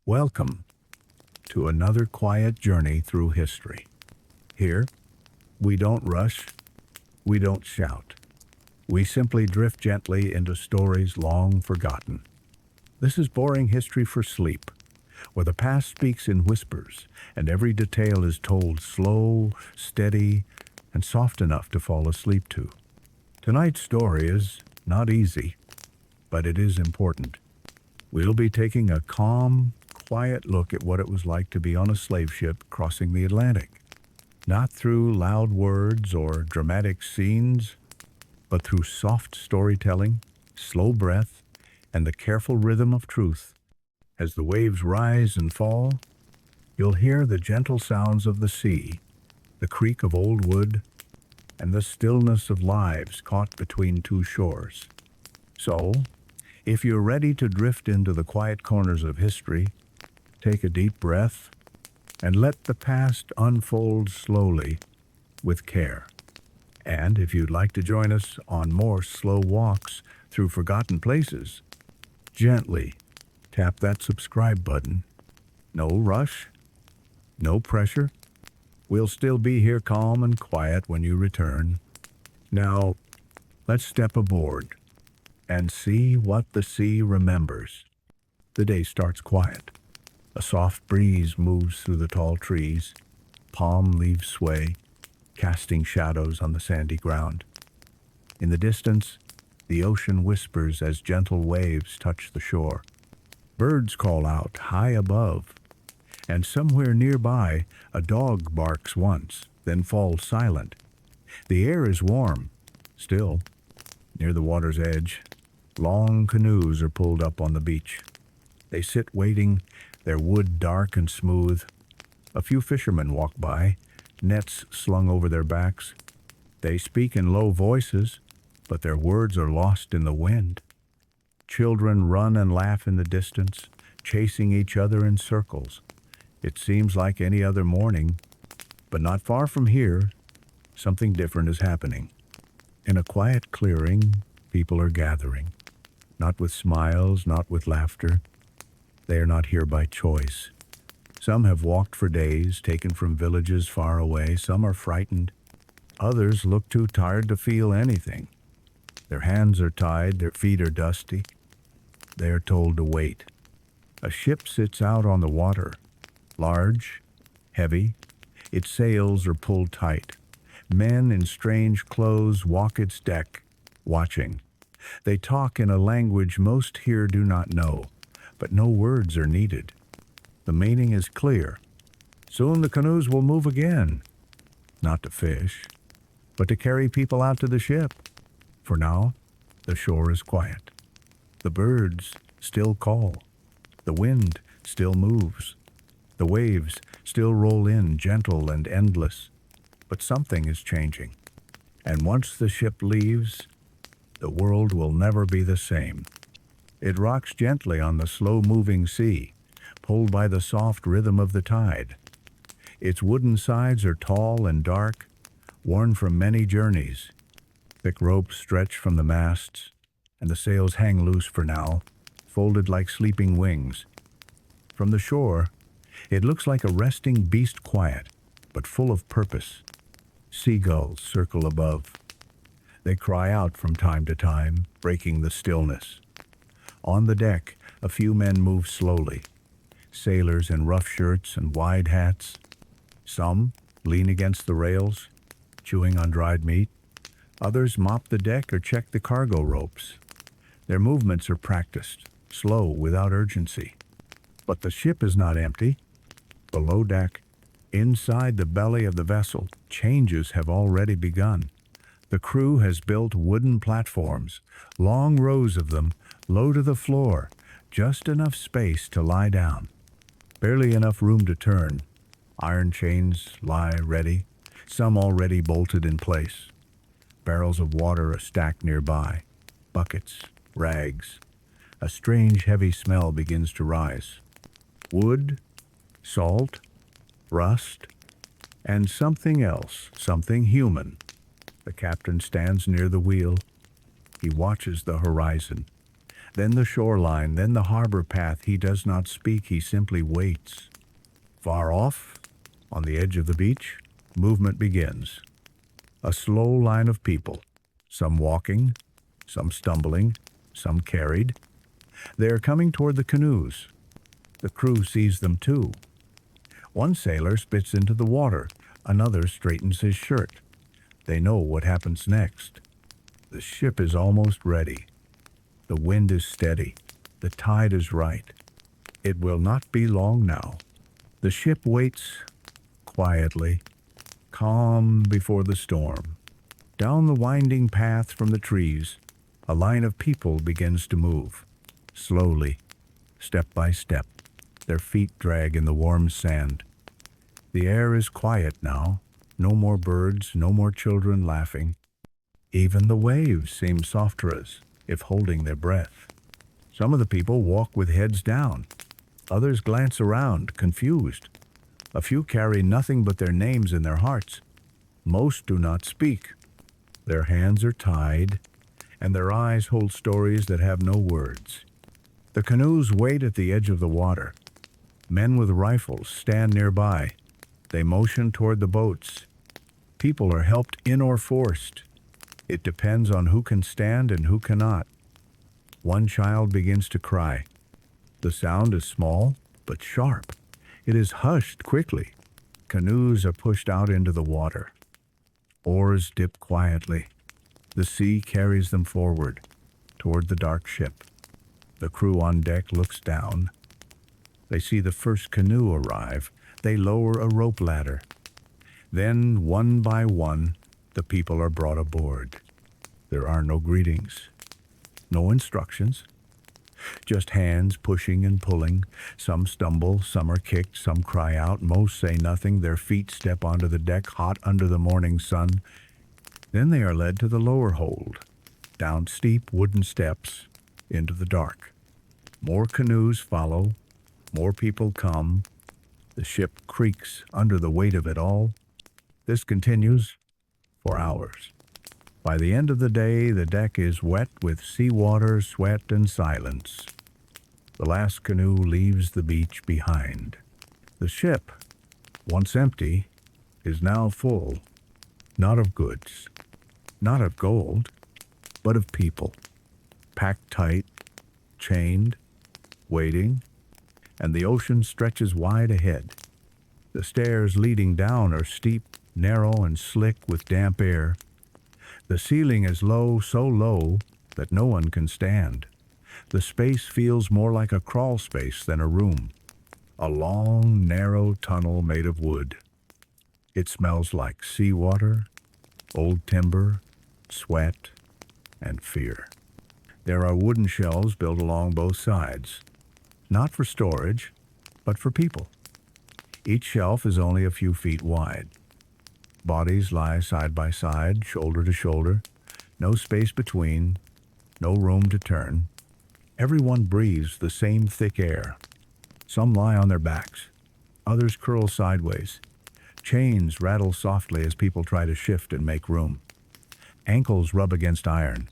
Welcome to another quiet journey through history. Here, we don't rush, we don't shout. We simply drift gently into stories long forgotten. This is boring history for sleep, where the past speaks in whispers and every detail is told slow, steady, and soft enough to fall asleep to. Tonight's story is not easy, but it is important. We'll be taking a calm, quiet look at what it was like to be on a slave ship crossing the Atlantic. Not through loud words or dramatic scenes, but through soft storytelling, slow breath, and the careful rhythm of truth. As the waves rise and fall, you'll hear the gentle sounds of the sea, the creak of old wood, and the stillness of lives caught between two shores. So, if you're ready to drift into the quiet corners of history, take a deep breath and let the past unfold slowly with care. And if you'd like to join us on more slow walks through forgotten places, gently tap that subscribe button. No rush, no pressure. We'll still be here calm and quiet when you return. Now, let's step aboard and see what the sea remembers. The day starts quiet. A soft breeze moves through the tall trees. Palm leaves sway, casting shadows on the sandy ground. In the distance, the ocean whispers as gentle waves touch the shore. Birds call out high above, and somewhere nearby, a dog barks once, then falls silent. The air is warm, still. Near the water's edge, long canoes are pulled up on the beach. They sit waiting, their wood dark and smooth. A few fishermen walk by, nets slung over their backs. They speak in low voices, but their words are lost in the wind. Children run and laugh in the distance, chasing each other in circles. It seems like any other morning, but not far from here, something different is happening. In a quiet clearing, people are gathering, not with smiles, not with laughter. They are not here by choice. Some have walked for days, taken from villages far away. Some are frightened. Others look too tired to feel anything. Their hands are tied, their feet are dusty. They are told to wait. A ship sits out on the water, large, heavy. Its sails are pulled tight. Men in strange clothes walk its deck, watching. They talk in a language most here do not know, but no words are needed. The meaning is clear. Soon the canoes will move again, not to fish, but to carry people out to the ship. For now, the shore is quiet. The birds still call. The wind still moves. The waves still roll in, gentle and endless. But something is changing. And once the ship leaves, the world will never be the same. It rocks gently on the slow-moving sea, pulled by the soft rhythm of the tide. Its wooden sides are tall and dark, worn from many journeys. Thick ropes stretch from the masts, and the sails hang loose for now, folded like sleeping wings. From the shore, it looks like a resting beast, quiet, but full of purpose. Seagulls circle above. They cry out from time to time, breaking the stillness. On the deck, a few men move slowly, sailors in rough shirts and wide hats. Some lean against the rails, chewing on dried meat. Others mop the deck or check the cargo ropes. Their movements are practiced, slow, without urgency. But the ship is not empty. Below deck, inside the belly of the vessel, changes have already begun. The crew has built wooden platforms, long rows of them, low to the floor, just enough space to lie down. Barely enough room to turn. Iron chains lie ready, some already bolted in place. Barrels of water are stacked nearby, buckets, rags. A strange heavy smell begins to rise. Wood, salt, rust, and something else, something human. The captain stands near the wheel. He watches the horizon. then the shoreline, then the harbor path. He does not speak, he simply waits. Far off, on the edge of the beach, movement begins. A slow line of people, some walking, some stumbling, some carried. They are coming toward the canoes. The crew sees them too. One sailor spits into the water, another straightens his shirt. They know what happens next. The ship is almost ready. The wind is steady. The tide is right. It will not be long now. The ship waits quietly, calm before the storm. Down the winding path from the trees, a line of people begins to move. Slowly, step by step, their feet drag in the warm sand. The air is quiet now. No more birds, no more children laughing. Even the waves seem softer as if holding their breath. Some of the people walk with heads down. Others glance around, confused. A few carry nothing but their names in their hearts. Most do not speak. Their hands are tied, and their eyes hold stories that have no words. The canoes wait at the edge of the water. Men with rifles stand nearby. They motion toward the boats. People are helped in or forced. It depends on who can stand and who cannot. One child begins to cry. The sound is small, but sharp. It is hushed quickly. Canoes are pushed out into the water. Oars dip quietly. The sea carries them forward, toward the dark ship. The crew on deck looks down. They see the first canoe arrive. They lower a rope ladder. Then, one by one, the people are brought aboard. There are no greetings, no instructions, just hands pushing and pulling. Some stumble, some are kicked, some cry out, most say nothing. Their feet step onto the deck, hot under the morning sun. Then they are led to the lower hold, down steep wooden steps, into the dark. More canoes follow, more people come. The ship creaks under the weight of it all. This continues for hours. By the end of the day, the deck is wet with seawater, sweat, and silence. The last canoe leaves the beach behind. The ship, once empty, is now full, not of goods, not of gold, but of people, packed tight, chained, waiting, and the ocean stretches wide ahead. The stairs leading down are steep, narrow, and slick with damp air. The ceiling is low, so low that no one can stand. The space feels more like a crawl space than a room. A long, narrow tunnel made of wood. It smells like seawater, old timber, sweat, and fear. There are wooden shelves built along both sides, not for storage, but for people. Each shelf is only a few feet wide. Bodies lie side by side, shoulder to shoulder, no space between, no room to turn. Everyone breathes the same thick air. Some lie on their backs, others curl sideways. Chains rattle softly as people try to shift and make room. Ankles rub against iron.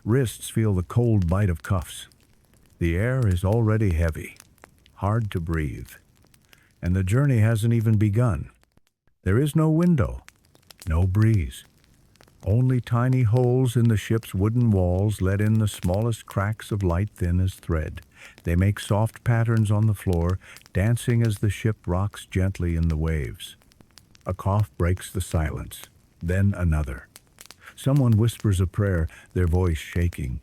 Wrists feel the cold bite of cuffs. The air is already heavy, hard to breathe. And the journey hasn't even begun. There is no window, no breeze. Only tiny holes in the ship's wooden walls let in the smallest cracks of light thin as thread. They make soft patterns on the floor, dancing as the ship rocks gently in the waves. A cough breaks the silence, then another. Someone whispers a prayer, their voice shaking.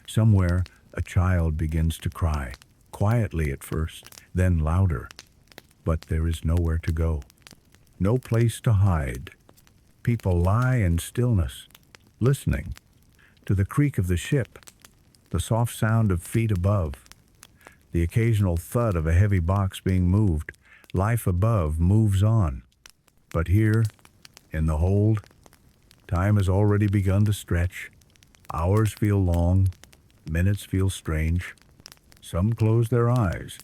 Somewhere, a child begins to cry, quietly at first, then louder. But there is nowhere to go. No place to hide. People lie in stillness, listening to the creak of the ship, the soft sound of feet above, the occasional thud of a heavy box being moved. Life above moves on. But here, in the hold, time has already begun to stretch. Hours feel long, minutes feel strange. Some close their eyes,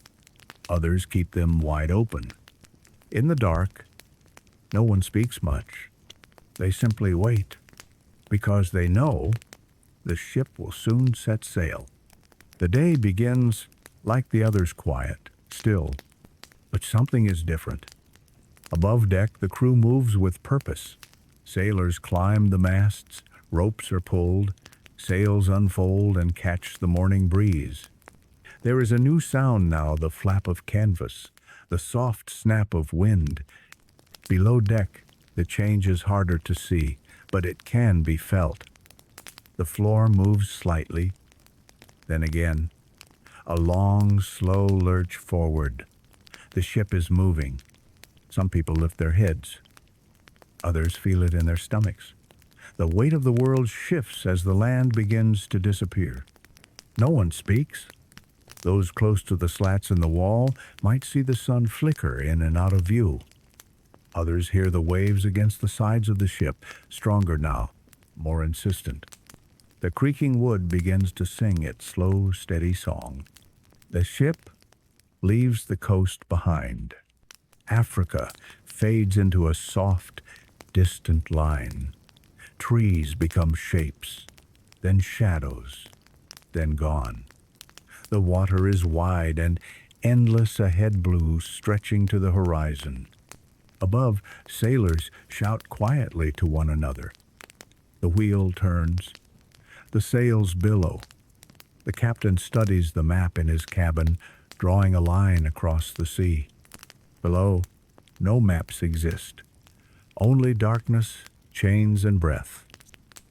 others keep them wide open. In the dark, no one speaks much. They simply wait, because they know the ship will soon set sail. The day begins like the others, quiet, still, but something is different. Above deck, the crew moves with purpose. Sailors climb the masts, ropes are pulled, sails unfold and catch the morning breeze. There is a new sound now, the flap of canvas, the soft snap of wind. Below deck, the change is harder to see, but it can be felt. The floor moves slightly, then again. A long, slow lurch forward. The ship is moving. Some people lift their heads. Others feel it in their stomachs. The weight of the world shifts as the land begins to disappear. No one speaks. Those close to the slats in the wall might see the sun flicker in and out of view. Others hear the waves against the sides of the ship, stronger now, more insistent. The creaking wood begins to sing its slow, steady song. The ship leaves the coast behind. Africa fades into a soft, distant line. Trees become shapes, then shadows, then gone. The water is wide and endless, ahead blue stretching to the horizon. Above, sailors shout quietly to one another. The wheel turns. The sails billow. The captain studies the map in his cabin, drawing a line across the sea. Below, no maps exist. Only darkness, chains, and breath.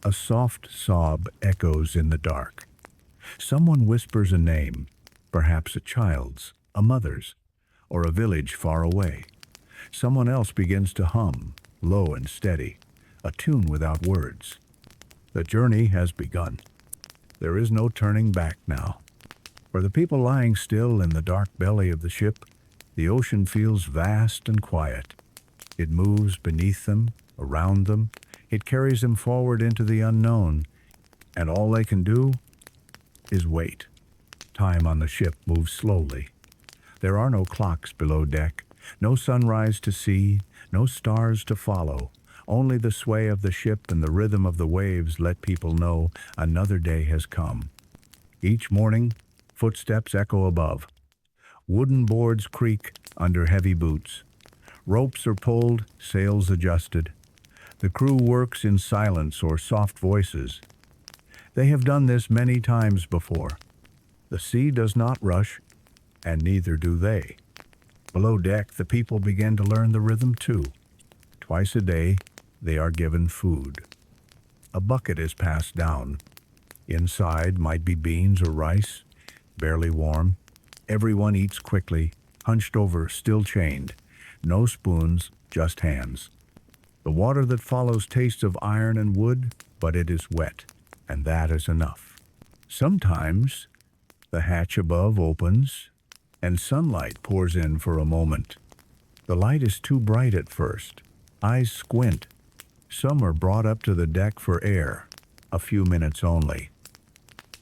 A soft sob echoes in the dark. Someone whispers a name, perhaps a child's, a mother's, or a village far away. Someone else begins to hum, low and steady, a tune without words. The journey has begun. There is no turning back now. For the people lying still in the dark belly of the ship, the ocean feels vast and quiet. It moves beneath them, around them. It carries them forward into the unknown. And all they can do is wait. Time on the ship moves slowly. There are no clocks below deck, no sunrise to see, no stars to follow. Only the sway of the ship and the rhythm of the waves let people know another day has come. Each morning, footsteps echo above. Wooden boards creak under heavy boots. Ropes are pulled, sails adjusted. The crew works in silence or soft voices. They have done this many times before. The sea does not rush, and neither do they. Below deck, the people begin to learn the rhythm too. Twice a day, they are given food. A bucket is passed down. Inside might be beans or rice, barely warm. Everyone eats quickly, hunched over, still chained. No spoons, just hands. The water that follows tastes of iron and wood, but it is wet, and that is enough. Sometimes the hatch above opens, and sunlight pours in for a moment. The light is too bright at first. Eyes squint. Some are brought up to the deck for air, a few minutes only.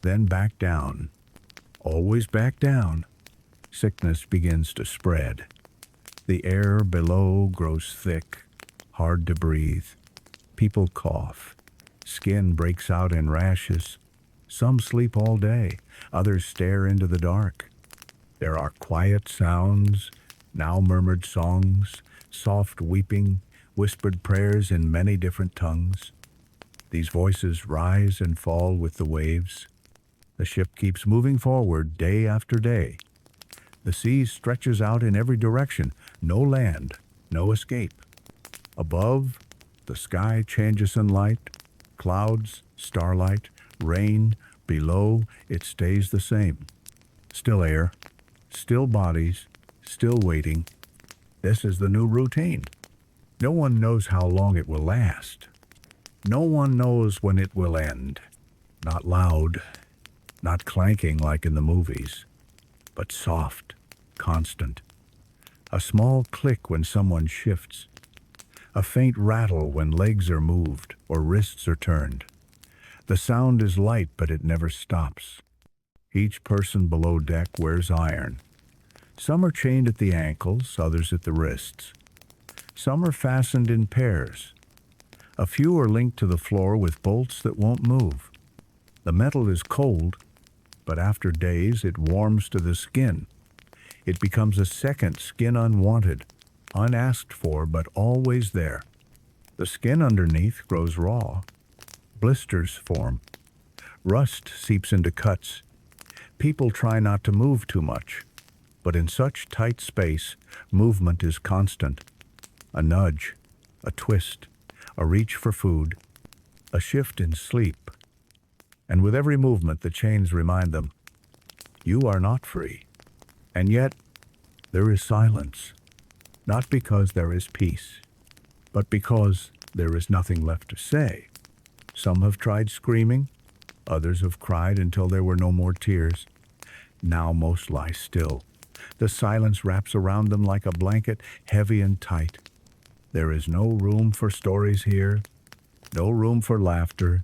Then back down. Always back down. Sickness begins to spread. The air below grows thick, hard to breathe. People cough. Skin breaks out in rashes. Some sleep all day. Others stare into the dark. There are quiet sounds, now murmured songs, soft weeping, whispered prayers in many different tongues. These voices rise and fall with the waves. The ship keeps moving forward day after day. The sea stretches out in every direction. No land, no escape. Above, the sky changes in light. Clouds, starlight, rain. Below, it stays the same. Still air, still bodies, still waiting. This is the new routine. No one knows how long it will last. No one knows when it will end. Not loud, not clanking like in the movies, but soft, constant. A small click when someone shifts. A faint rattle when legs are moved or wrists are turned. The sound is light, but it never stops. Each person below deck wears iron. Some are chained at the ankles, others at the wrists. Some are fastened in pairs. A few are linked to the floor with bolts that won't move. The metal is cold, but after days it warms to the skin. It becomes a second skin, unwanted, unasked for, but always there. The skin underneath grows raw. Blisters form. Rust seeps into cuts. People try not to move too much, but in such tight space, movement is constant. A nudge, a twist, a reach for food, a shift in sleep. And with every movement, the chains remind them, you are not free. And yet, there is silence, not because there is peace, but because there is nothing left to say. Some have tried screaming, others have cried until there were no more tears. Now most lie still. The silence wraps around them like a blanket, heavy and tight. There is no room for stories here, no room for laughter,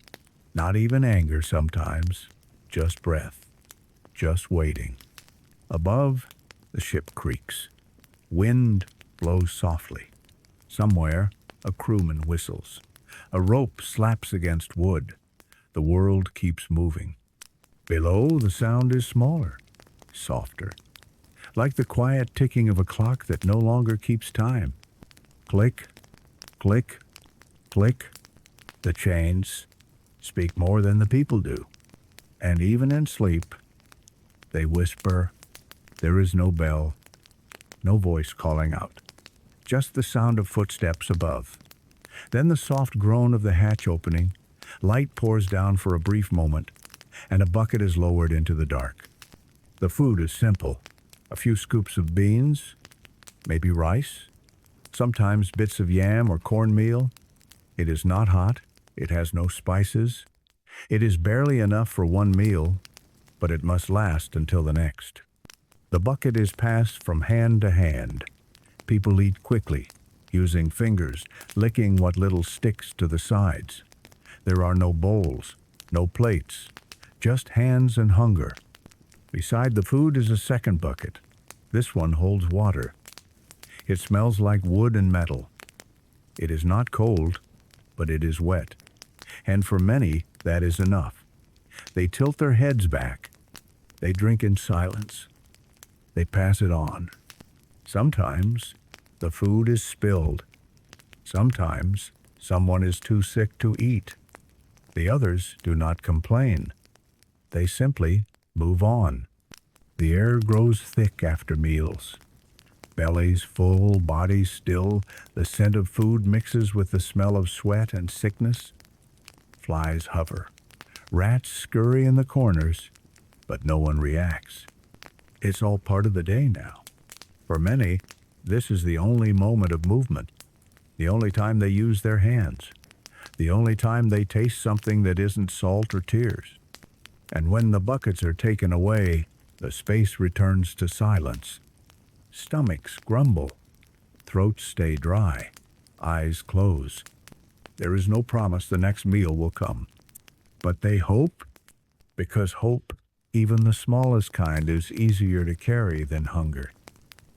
not even anger sometimes, just breath, just waiting. Above, the ship creaks. Wind blows softly. Somewhere, a crewman whistles. A rope slaps against wood. The world keeps moving. Below, the sound is smaller, softer, like the quiet ticking of a clock that no longer keeps time. Click, click, click. The chains speak more than the people do. And even in sleep, they whisper. There is no bell, no voice calling out, just the sound of footsteps above. Then the soft groan of the hatch opening. Light pours down for a brief moment, and a bucket is lowered into the dark. The food is simple. A few scoops of beans, maybe rice, sometimes bits of yam or cornmeal. It is not hot. It has no spices. It is barely enough for one meal, but it must last until the next. The bucket is passed from hand to hand. People eat quickly, using fingers, licking what little sticks to the sides. There are no bowls, no plates, just hands and hunger. Beside the food is a second bucket. This one holds water. It smells like wood and metal. It is not cold, but it is wet. And for many, that is enough. They tilt their heads back. They drink in silence. They pass it on. Sometimes the food is spilled. Sometimes someone is too sick to eat. The others do not complain. They simply move on. The air grows thick after meals. Bellies full, bodies still, the scent of food mixes with the smell of sweat and sickness. Flies hover. Rats scurry in the corners, but no one reacts. It's all part of the day now. For many, this is the only moment of movement, the only time they use their hands, the only time they taste something that isn't salt or tears. And when the buckets are taken away, the space returns to silence. Stomachs grumble. Throats stay dry. Eyes close. There is no promise the next meal will come. But they hope, because hope, even the smallest kind, is easier to carry than hunger.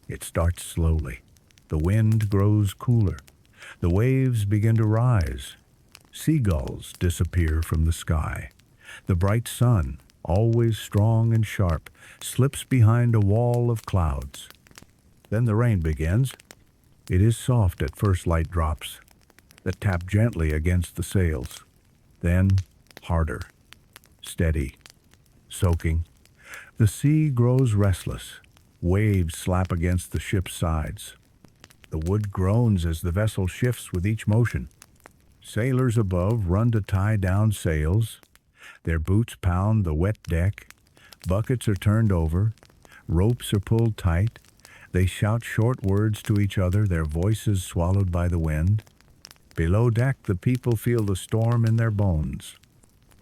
It starts slowly. The wind grows cooler. The waves begin to rise. Seagulls disappear from the sky. The bright sun, always strong and sharp, slips behind a wall of clouds. Then the rain begins. It is soft at first, light drops that tap gently against the sails. Then harder, steady, soaking. The sea grows restless. Waves slap against the ship's sides. The wood groans as the vessel shifts with each motion. Sailors above run to tie down sails. Their boots pound the wet deck. Buckets are turned over. Ropes are pulled tight. They shout short words to each other, their voices swallowed by the wind. Below deck, the people feel the storm in their bones.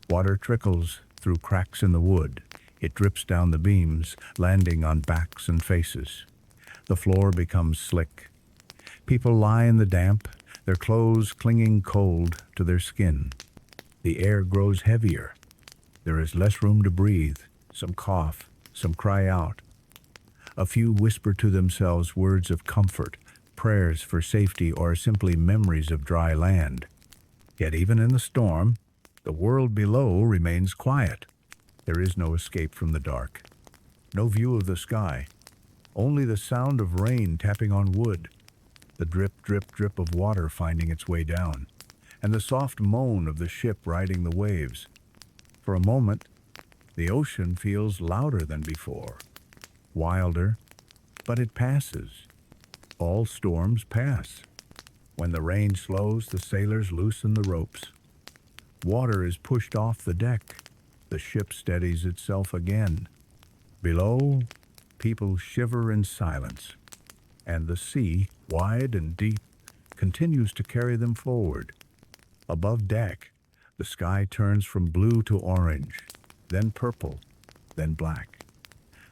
Water trickles through cracks in the wood. It drips down the beams, landing on backs and faces. The floor becomes slick. People lie in the damp, their clothes clinging cold to their skin. The air grows heavier. There is less room to breathe. Some cough, some cry out. A few whisper to themselves words of comfort, prayers for safety, or simply memories of dry land. Yet even in the storm, the world below remains quiet. There is no escape from the dark, no view of the sky, only the sound of rain tapping on wood, the drip, drip, drip of water finding its way down, and the soft moan of the ship riding the waves. For a moment, the ocean feels louder than before, wilder, but it passes. All storms pass. When the rain slows, the sailors loosen the ropes. Water is pushed off the deck. The ship steadies itself again. Below, people shiver in silence, and the sea, wide and deep, continues to carry them forward. Above deck, the sky turns from blue to orange, then purple, then black.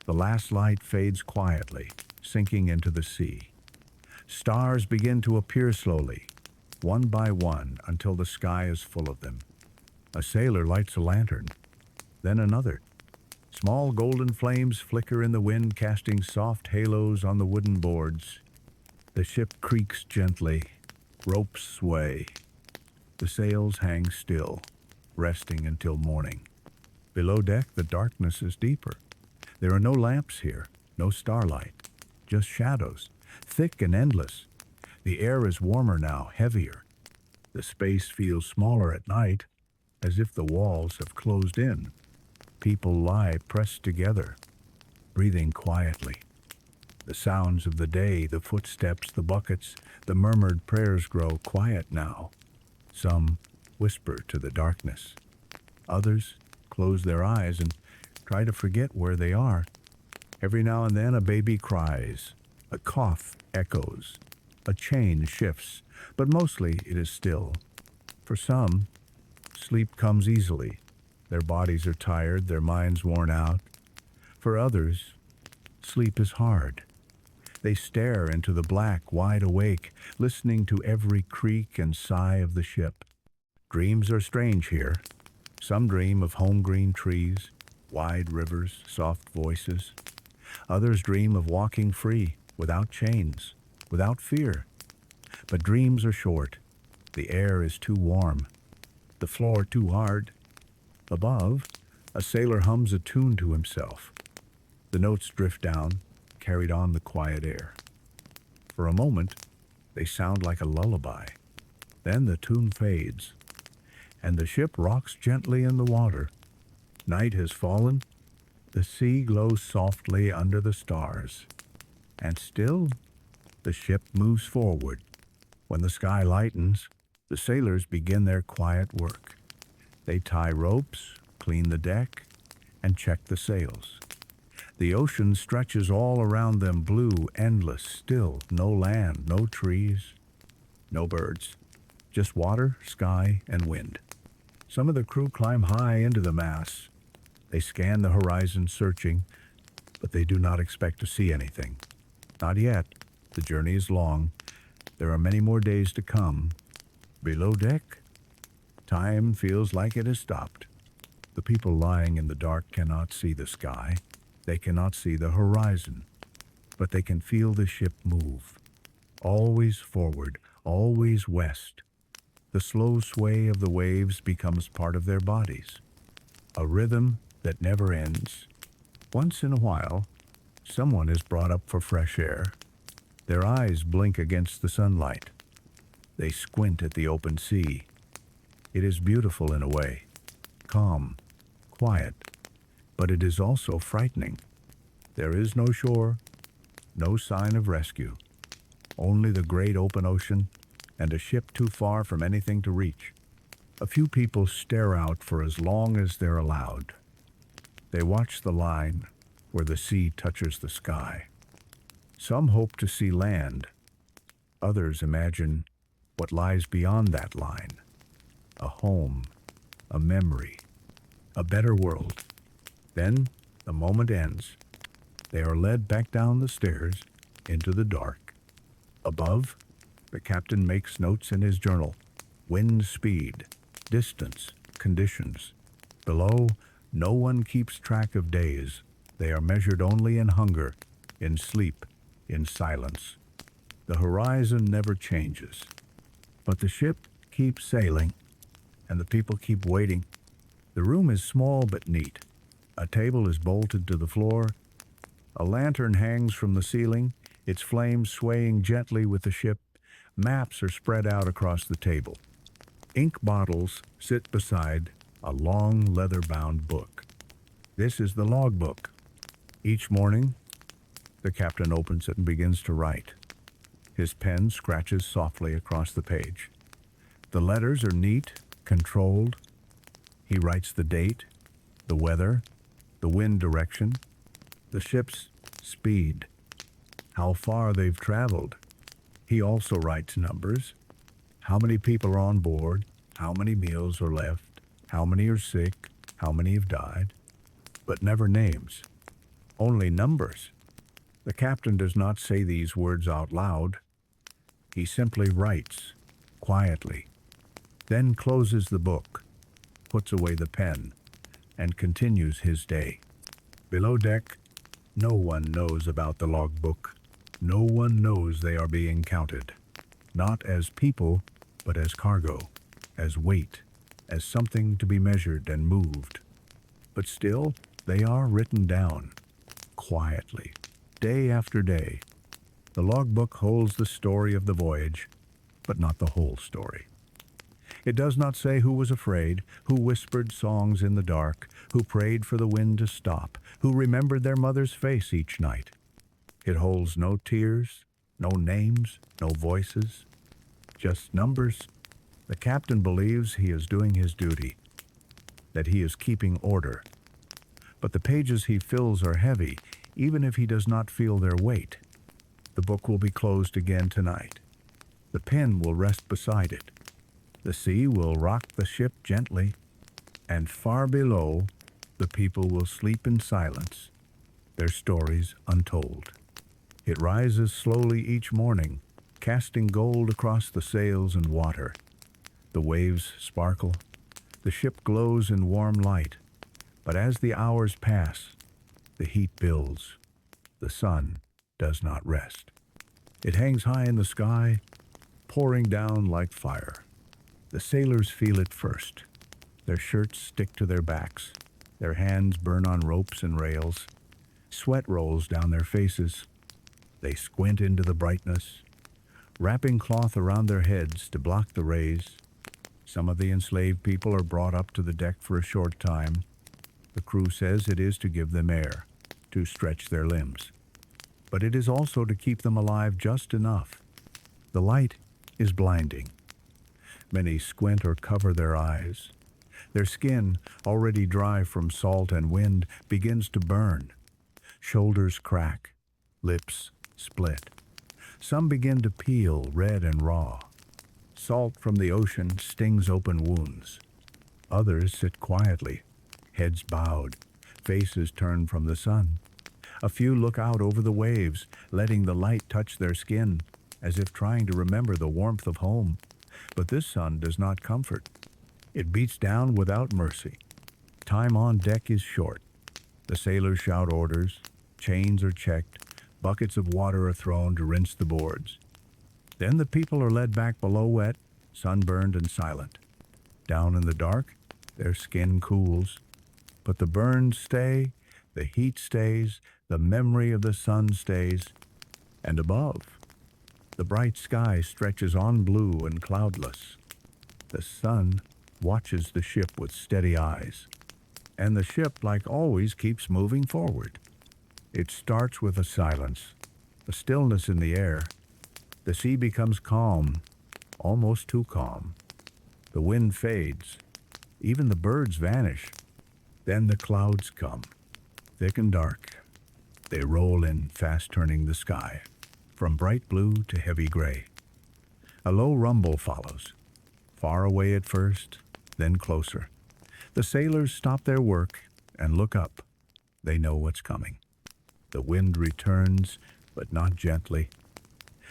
The last light fades quietly, sinking into the sea. Stars begin to appear slowly, one by one, until the sky is full of them. A sailor lights a lantern, then another. Small golden flames flicker in the wind, casting soft halos on the wooden boards. The ship creaks gently, ropes sway. The sails hang still, resting until morning. Below deck, the darkness is deeper. There are no lamps here, no starlight, just shadows, thick and endless. The air is warmer now, heavier. The space feels smaller at night, as if the walls have closed in. People lie pressed together, breathing quietly. The sounds of the day, the footsteps, the buckets, the murmured prayers grow quiet now. Some whisper to the darkness. Others close their eyes and try to forget where they are. Every now and then a baby cries, a cough echoes, a chain shifts, but mostly it is still. For some, sleep comes easily. Their bodies are tired, their minds worn out. For others, sleep is hard. They stare into the black, wide awake, listening to every creak and sigh of the ship. Dreams are strange here. Some dream of home green trees, wide rivers, soft voices. Others dream of walking free, without chains, without fear. But dreams are short. The air is too warm, the floor too hard. Above, a sailor hums a tune to himself. The notes drift down, carried on the quiet air. For a moment, they sound like a lullaby. Then the tune fades, and the ship rocks gently in the water. Night has fallen. The sea glows softly under the stars. And still, the ship moves forward. When the sky lightens, the sailors begin their quiet work. They tie ropes, clean the deck, and check the sails. The ocean stretches all around them, blue, endless, still, no land, no trees, no birds, just water, sky, and wind. Some of the crew climb high into the masts. They scan the horizon, searching, but they do not expect to see anything. Not yet. The journey is long. There are many more days to come. Below deck, time feels like it has stopped. The people lying in the dark cannot see the sky. They cannot see the horizon, but they can feel the ship move. Always forward, always west. The slow sway of the waves becomes part of their bodies, a rhythm that never ends. Once in a while, someone is brought up for fresh air. Their eyes blink against the sunlight. They squint at the open sea. It is beautiful in a way, calm, quiet, but it is also frightening. There is no shore, no sign of rescue, only the great open ocean and a ship too far from anything to reach. A few people stare out for as long as they're allowed. They watch the line where the sea touches the sky. Some hope to see land. Others imagine what lies beyond that line. A home, a memory, a better world. Then the moment ends. They are led back down the stairs into the dark. Above, the captain makes notes in his journal. Wind speed, distance, conditions. Below, no one keeps track of days. They are measured only in hunger, in sleep, in silence. The horizon never changes. But the ship keeps sailing, and the people keep waiting. The room is small but neat. A table is bolted to the floor. A lantern hangs from the ceiling, its flames swaying gently with the ship. Maps are spread out across the table. Ink bottles sit beside a long leather-bound book. This is the logbook. Each morning, the captain opens it and begins to write. His pen scratches softly across the page. The letters are neat, controlled. He writes the date, the weather, the wind direction, the ship's speed, how far they've traveled. He also writes numbers, how many people are on board, how many meals are left, how many are sick, how many have died, but never names, only numbers. The captain does not say these words out loud. He simply writes, quietly, then closes the book, puts away the pen, and continues his day. Below deck, no one knows about the logbook. No one knows they are being counted, not as people, but as cargo, as weight, as something to be measured and moved. But still, they are written down, quietly, day after day. The logbook holds the story of the voyage, but not the whole story. It does not say who was afraid, who whispered songs in the dark, who prayed for the wind to stop, who remembered their mother's face each night. It holds no tears, no names, no voices, just numbers. The captain believes he is doing his duty, that he is keeping order. But the pages he fills are heavy, even if he does not feel their weight. The book will be closed again tonight. The pen will rest beside it. The sea will rock the ship gently, and far below, the people will sleep in silence, their stories untold. It rises slowly each morning, casting gold across the sails and water. The waves sparkle. The ship glows in warm light. But as the hours pass, the heat builds. The sun does not rest. It hangs high in the sky, pouring down like fire. The sailors feel it first. Their shirts stick to their backs. Their hands burn on ropes and rails. Sweat rolls down their faces. They squint into the brightness, wrapping cloth around their heads to block the rays. Some of the enslaved people are brought up to the deck for a short time. The crew says it is to give them air, to stretch their limbs. But it is also to keep them alive just enough. The light is blinding. Many squint or cover their eyes. Their skin, already dry from salt and wind, begins to burn. Shoulders crack, lips split. Some begin to peel red and raw. Salt from the ocean stings open wounds. Others sit quietly, heads bowed, faces turned from the sun. A few look out over the waves, letting the light touch their skin, as if trying to remember the warmth of home. But this sun does not comfort. It beats down without mercy. Time on deck is short. The sailors shout orders, chains are checked, buckets of water are thrown to rinse the boards. Then the people are led back below wet, sunburned and silent. Down in the dark, their skin cools. But the burns stay, the heat stays, the memory of the sun stays. And above, the bright sky stretches on blue and cloudless. The sun watches the ship with steady eyes. And the ship, like always, keeps moving forward. It starts with a silence, a stillness in the air. The sea becomes calm, almost too calm. The wind fades. Even the birds vanish. Then the clouds come, thick and dark. They roll in, fast turning the sky, from bright blue to heavy gray. A low rumble follows, far away at first, then closer. The sailors stop their work and look up. They know what's coming. The wind returns, but not gently.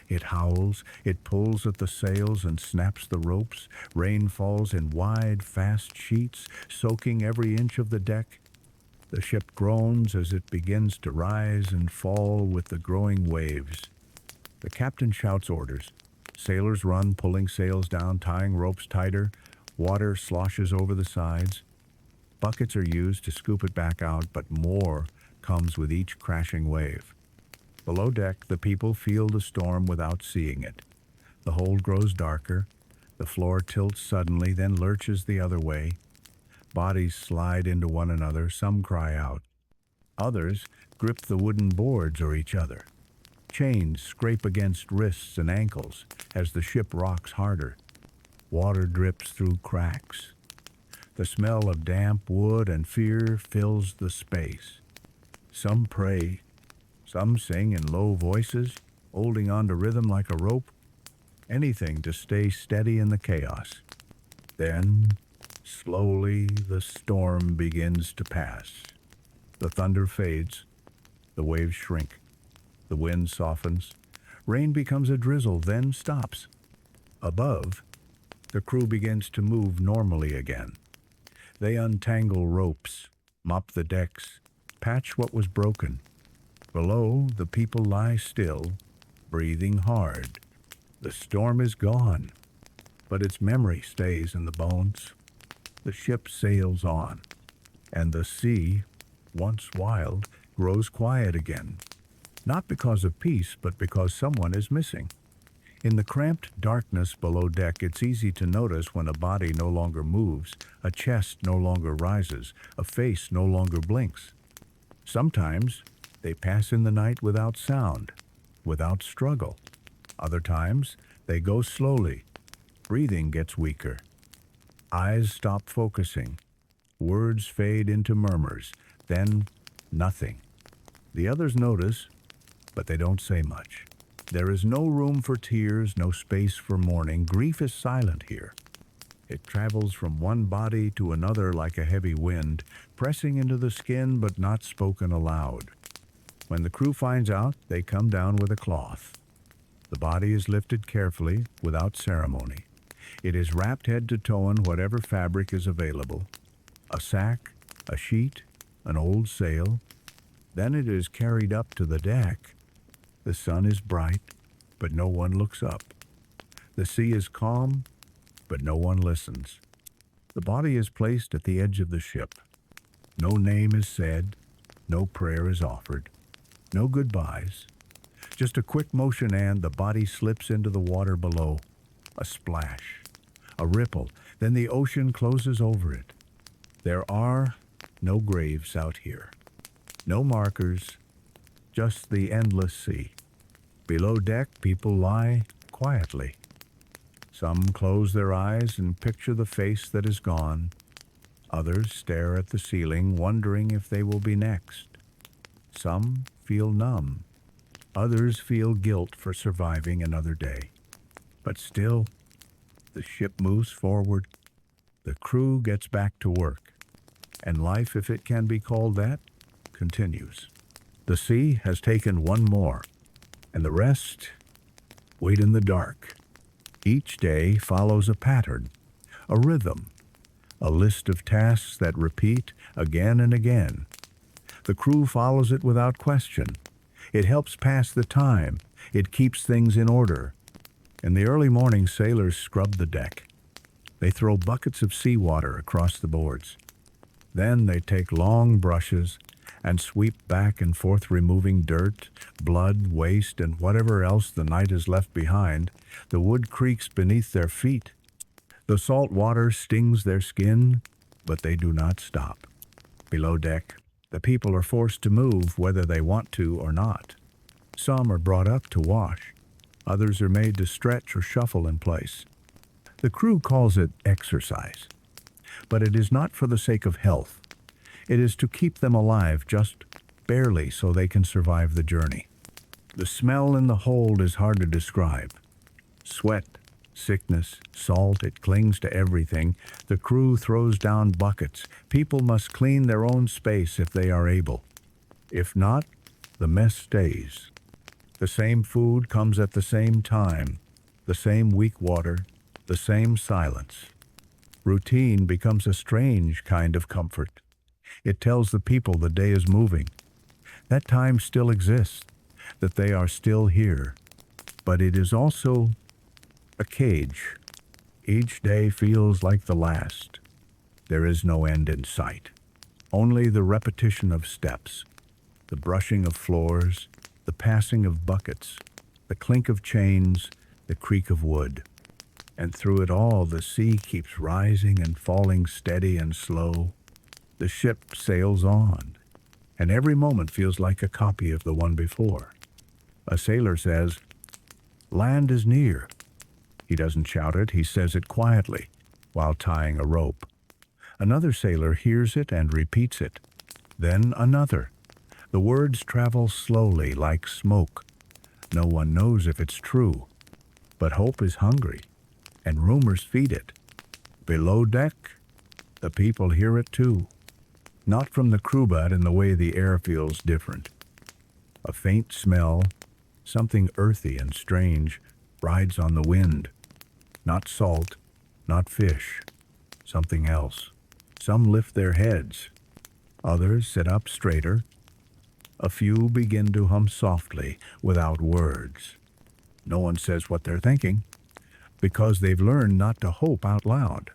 It howls, it pulls at the sails and snaps the ropes. Rain falls in wide, fast sheets, soaking every inch of the deck. The ship groans as it begins to rise and fall with the growing waves. The captain shouts orders. Sailors run, pulling sails down, tying ropes tighter. Water sloshes over the sides. Buckets are used to scoop it back out, but more comes with each crashing wave. Below deck, the people feel the storm without seeing it. The hold grows darker. The floor tilts suddenly, then lurches the other way. Bodies slide into one another. Some cry out. Others grip the wooden boards or each other. Chains scrape against wrists and ankles as the ship rocks harder. Water drips through cracks. The smell of damp wood and fear fills the space. Some pray. Some sing in low voices, holding on to rhythm like a rope. Anything to stay steady in the chaos. Then, slowly, the storm begins to pass. The thunder fades. The waves shrink. The wind softens. Rain becomes a drizzle, then stops. Above, the crew begins to move normally again. They untangle ropes, mop the decks, patch what was broken. Below, the people lie still, breathing hard. The storm is gone, but its memory stays in the bones. The ship sails on, and the sea, once wild, grows quiet again. Not because of peace, but because someone is missing. In the cramped darkness below deck, it's easy to notice when a body no longer moves, a chest no longer rises, a face no longer blinks. Sometimes they pass in the night without sound, without struggle. Other times they go slowly. Breathing gets weaker. Eyes stop focusing. Words fade into murmurs. Then nothing. The others notice, but they don't say much. There is no room for tears, no space for mourning. Grief is silent here. It travels from one body to another like a heavy wind, pressing into the skin but not spoken aloud. When the crew finds out, they come down with a cloth. The body is lifted carefully, without ceremony. It is wrapped head to toe in whatever fabric is available. A sack, a sheet, an old sail. Then it is carried up to the deck. The sun is bright, but no one looks up. The sea is calm, but no one listens. The body is placed at the edge of the ship. No name is said, no prayer is offered, no goodbyes. Just a quick motion and the body slips into the water below. A splash, a ripple, then the ocean closes over it. There are no graves out here, no markers, just the endless sea. Below deck, people lie quietly. Some close their eyes and picture the face that is gone. Others stare at the ceiling, wondering if they will be next. Some feel numb. Others feel guilt for surviving another day. But still, the ship moves forward. The crew gets back to work. And life, if it can be called that, continues. The sea has taken one more, and the rest wait in the dark. Each day follows a pattern, a rhythm, a list of tasks that repeat again and again. The crew follows it without question. It helps pass the time. It keeps things in order. In the early morning, sailors scrub the deck. They throw buckets of seawater across the boards. Then they take long brushes and sweep back and forth, removing dirt, blood, waste, and whatever else the night has left behind. The wood creaks beneath their feet. The salt water stings their skin, but they do not stop. Below deck, the people are forced to move whether they want to or not. Some are brought up to wash. Others are made to stretch or shuffle in place. The crew calls it exercise, but it is not for the sake of health. It is to keep them alive, just barely, so they can survive the journey. The smell in the hold is hard to describe. Sweat, sickness, salt, it clings to everything. The crew throws down buckets. People must clean their own space if they are able. If not, the mess stays. The same food comes at the same time, the same weak water, the same silence. Routine becomes a strange kind of comfort. It tells the people the day is moving. That time still exists, that they are still here. But it is also a cage. Each day feels like the last. There is no end in sight. Only the repetition of steps, the brushing of floors, the passing of buckets, the clink of chains, the creak of wood. And through it all, the sea keeps rising and falling steady and slow. The ship sails on, and every moment feels like a copy of the one before. A sailor says, "Land is near." He doesn't shout it, he says it quietly, while tying a rope. Another sailor hears it and repeats it. Then another. The words travel slowly, like smoke. No one knows if it's true, but hope is hungry, and rumors feed it. Below deck, the people hear it too. Not from the crew, but in the way the air feels different. A faint smell, something earthy and strange, rides on the wind. Not salt, not fish, something else. Some lift their heads. Others sit up straighter. A few begin to hum softly, without words. No one says what they're thinking, because they've learned not to hope out loud.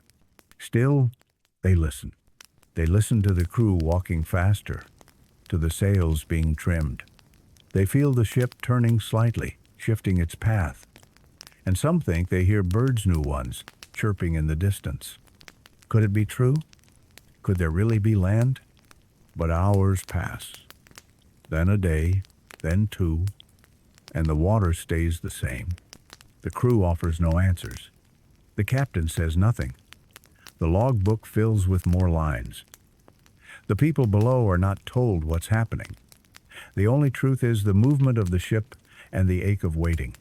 Still, they listen. They listen to the crew walking faster, to the sails being trimmed. They feel the ship turning slightly, shifting its path. And some think they hear birds, new ones, chirping in the distance. Could it be true? Could there really be land? But hours pass. Then a day, then two, and the water stays the same. The crew offers no answers. The captain says nothing. The logbook fills with more lines. The people below are not told what's happening. The only truth is the movement of the ship and the ache of waiting.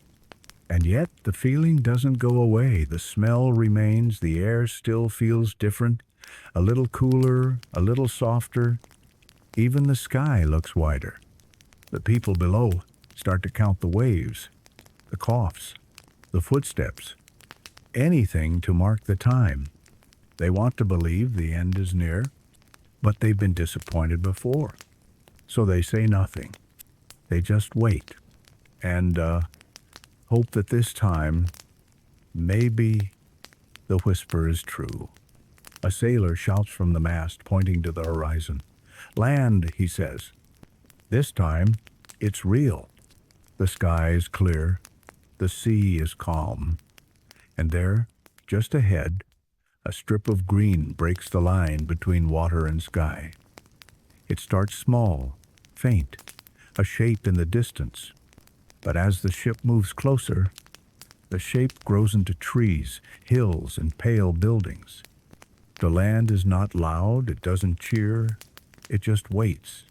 And yet the feeling doesn't go away. The smell remains. The air still feels different, a little cooler, a little softer. Even the sky looks wider. The people below start to count the waves, the coughs, the footsteps, anything to mark the time. They want to believe the end is near, but they've been disappointed before. So they say nothing. They just wait and hope that this time, maybe the whisper is true. A sailor shouts from the mast, pointing to the horizon. "Land," he says. This time, it's real. The sky is clear. The sea is calm. And there, just ahead, a strip of green breaks the line between water and sky. It starts small, faint, a shape in the distance. But as the ship moves closer, the shape grows into trees, hills, and pale buildings. The land is not loud, it doesn't cheer, it just waits.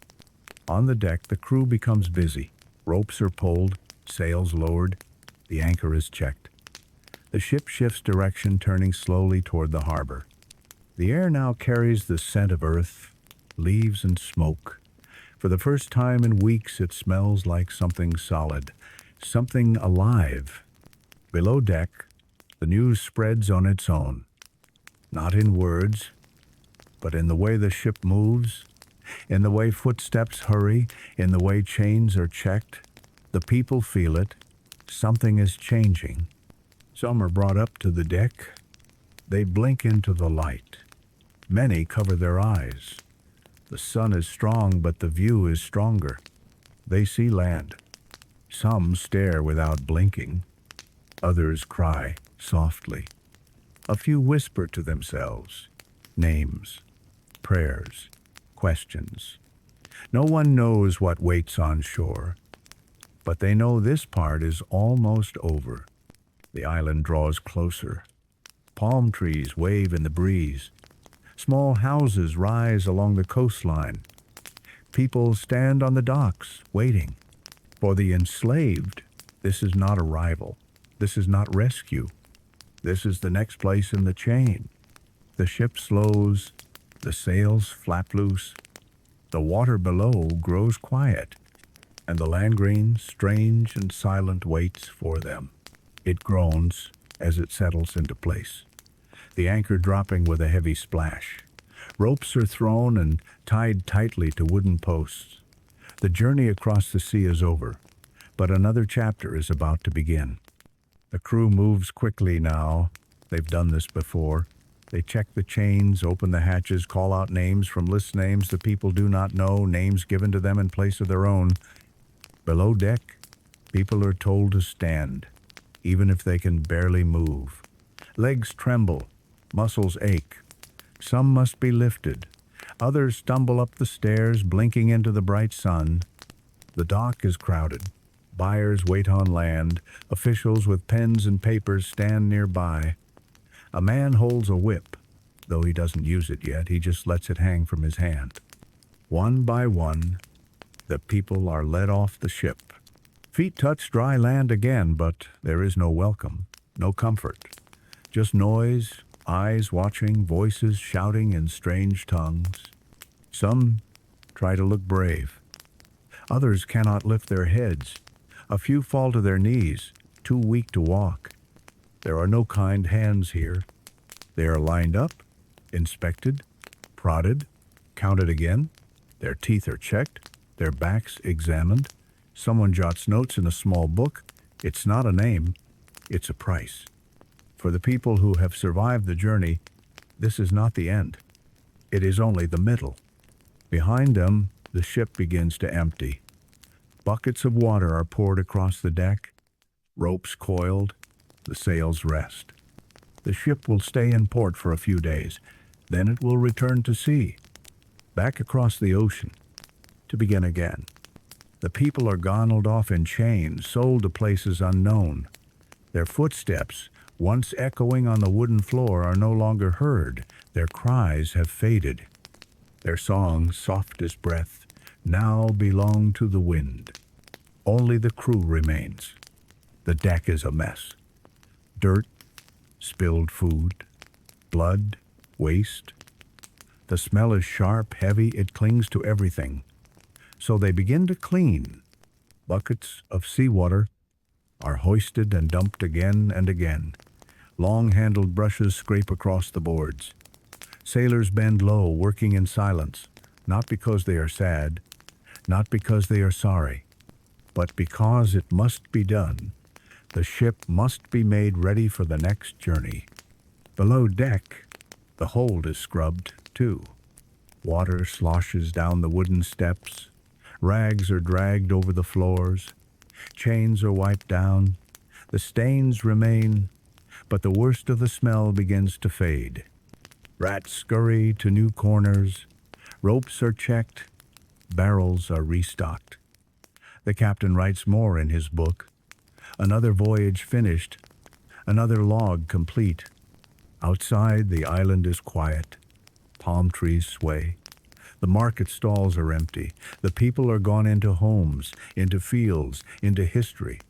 On the deck, the crew becomes busy. Ropes are pulled, sails lowered, the anchor is checked. The ship shifts direction, turning slowly toward the harbor. The air now carries the scent of earth, leaves, and smoke. For the first time in weeks, it smells like something solid, something alive. Below deck, the news spreads on its own. Not in words, but in the way the ship moves, in the way footsteps hurry, in the way chains are checked. The people feel it. Something is changing. Some are brought up to the deck. They blink into the light. Many cover their eyes. The sun is strong, but the view is stronger. They see land. Some stare without blinking. Others cry softly. A few whisper to themselves. Names, prayers, questions. No one knows what waits on shore, but they know this part is almost over. The island draws closer. Palm trees wave in the breeze. Small houses rise along the coastline. People stand on the docks, waiting. For the enslaved, this is not arrival. This is not rescue. This is the next place in the chain. The ship slows, the sails flap loose. The water below grows quiet, and the land green, strange and silent, waits for them. It groans as it settles into place, the anchor dropping with a heavy splash. Ropes are thrown and tied tightly to wooden posts. The journey across the sea is over, but another chapter is about to begin. The crew moves quickly now. They've done this before. They check the chains, open the hatches, call out names from list names the people do not know, names given to them in place of their own. Below deck, people are told to stand, even if they can barely move. Legs tremble, muscles ache. Some must be lifted. Others stumble up the stairs, blinking into the bright sun. The dock is crowded. Buyers wait on land. Officials with pens and papers stand nearby. A man holds a whip. Though he doesn't use it yet, he just lets it hang from his hand. One by one, the people are led off the ship. Feet touch dry land again, but there is no welcome, no comfort. Just noise, eyes watching, voices shouting in strange tongues. Some try to look brave. Others cannot lift their heads. A few fall to their knees, too weak to walk. There are no kind hands here. They are lined up, inspected, prodded, counted again. Their teeth are checked, their backs examined. Someone jots notes in a small book. It's not a name, it's a price. For the people who have survived the journey, this is not the end. It is only the middle. Behind them, the ship begins to empty. Buckets of water are poured across the deck, ropes coiled, the sails rest. The ship will stay in port for a few days, then it will return to sea, back across the ocean, to begin again. The people are gondoled off in chains, sold to places unknown. Their footsteps, once echoing on the wooden floor, are no longer heard. Their cries have faded. Their songs, soft as breath, now belong to the wind. Only the crew remains. The deck is a mess. Dirt, spilled food, blood, waste. The smell is sharp, heavy, it clings to everything. So they begin to clean. Buckets of seawater are hoisted and dumped again and again. Long-handled brushes scrape across the boards. Sailors bend low, working in silence, not because they are sad, not because they are sorry, but because it must be done. The ship must be made ready for the next journey. Below deck, the hold is scrubbed, too. Water sloshes down the wooden steps. Rags are dragged over the floors. Chains are wiped down. The stains remain, but the worst of the smell begins to fade. Rats scurry to new corners. Ropes are checked. Barrels are restocked. The captain writes more in his book. Another voyage finished. Another log complete. Outside, the island is quiet. Palm trees sway. The market stalls are empty. The people are gone into homes, into fields, into history.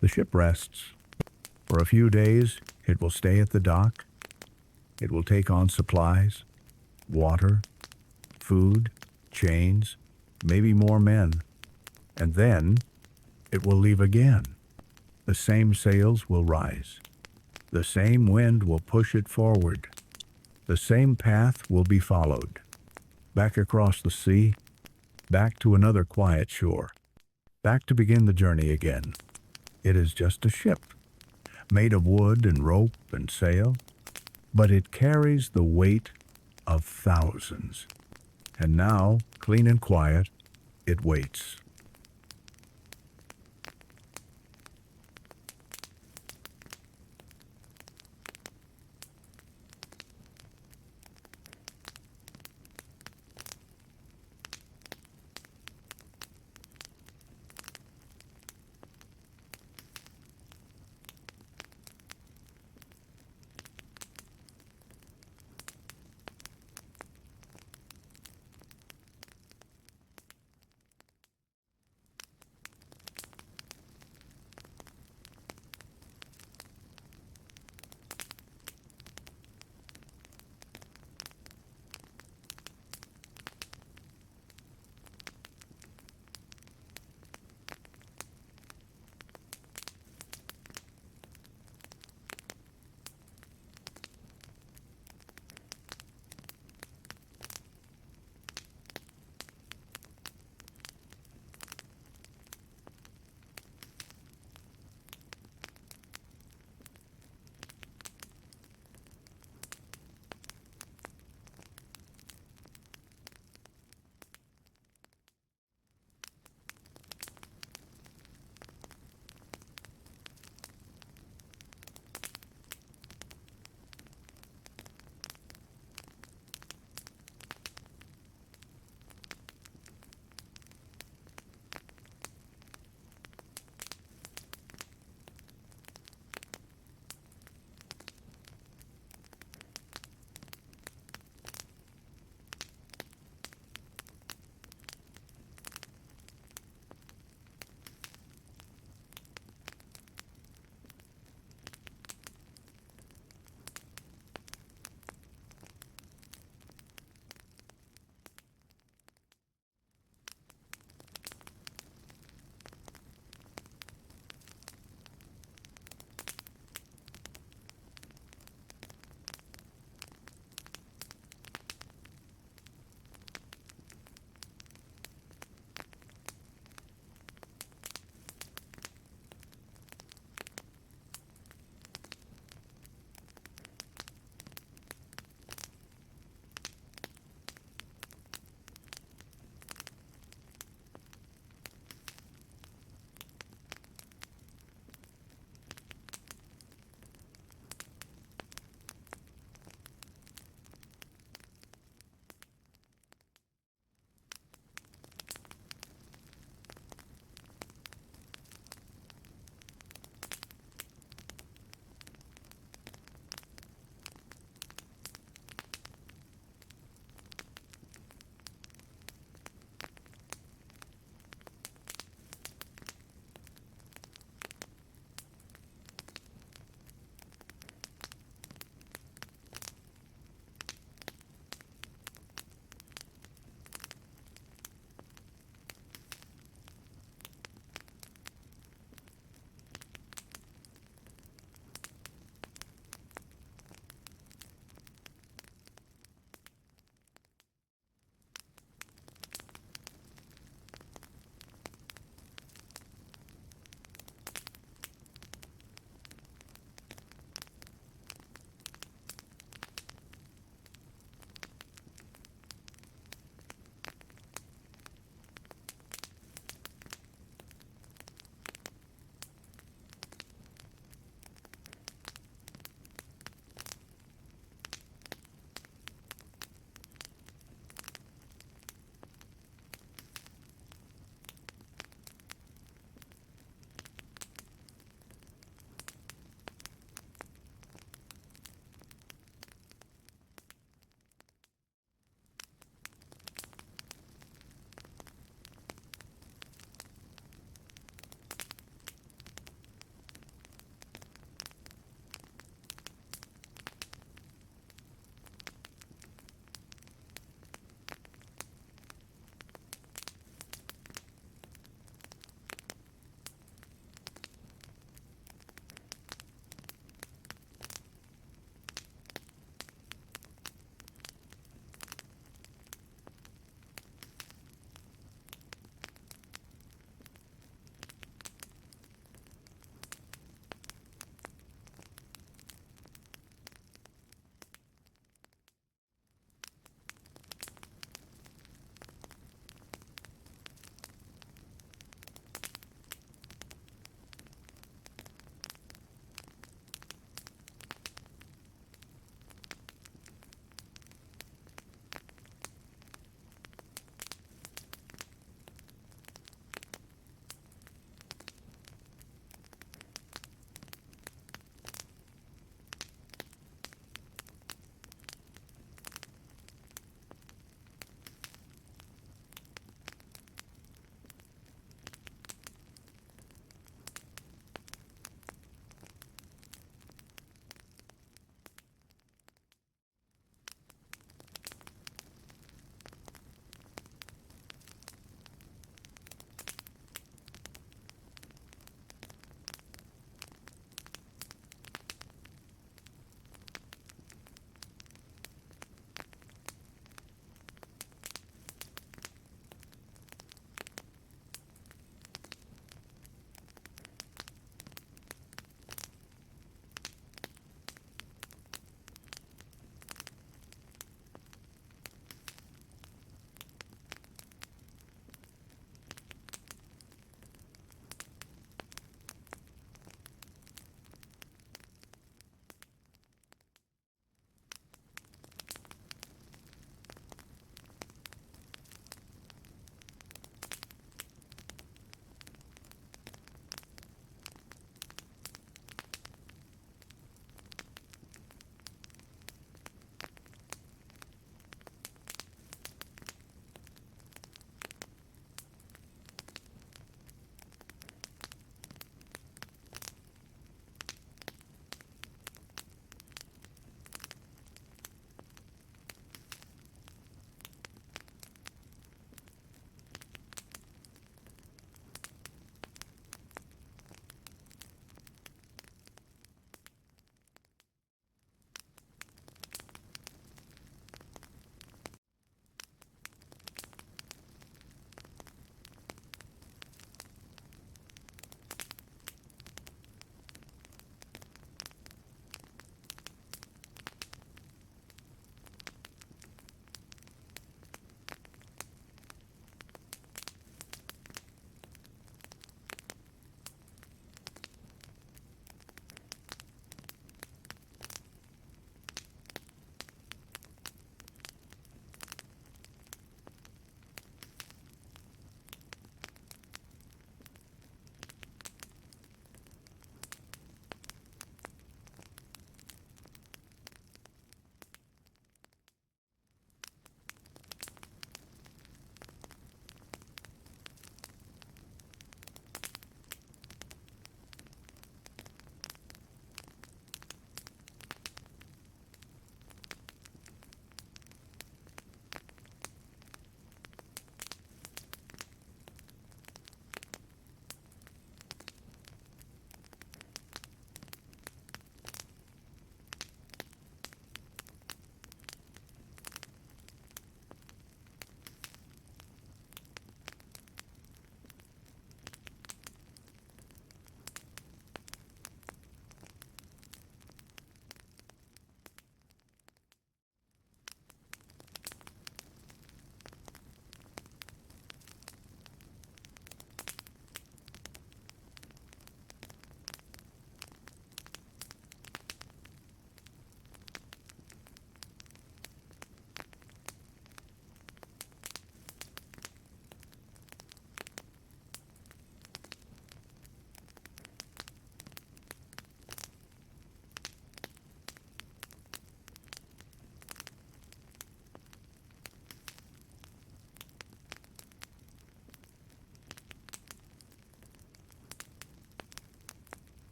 The ship rests. For a few days, it will stay at the dock. It will take on supplies, water, food, chains, maybe more men. And then it will leave again. The same sails will rise. The same wind will push it forward. The same path will be followed. Back across the sea, back to another quiet shore, back to begin the journey again. It is just a ship, made of wood and rope and sail, but it carries the weight of thousands. And now, clean and quiet, it waits.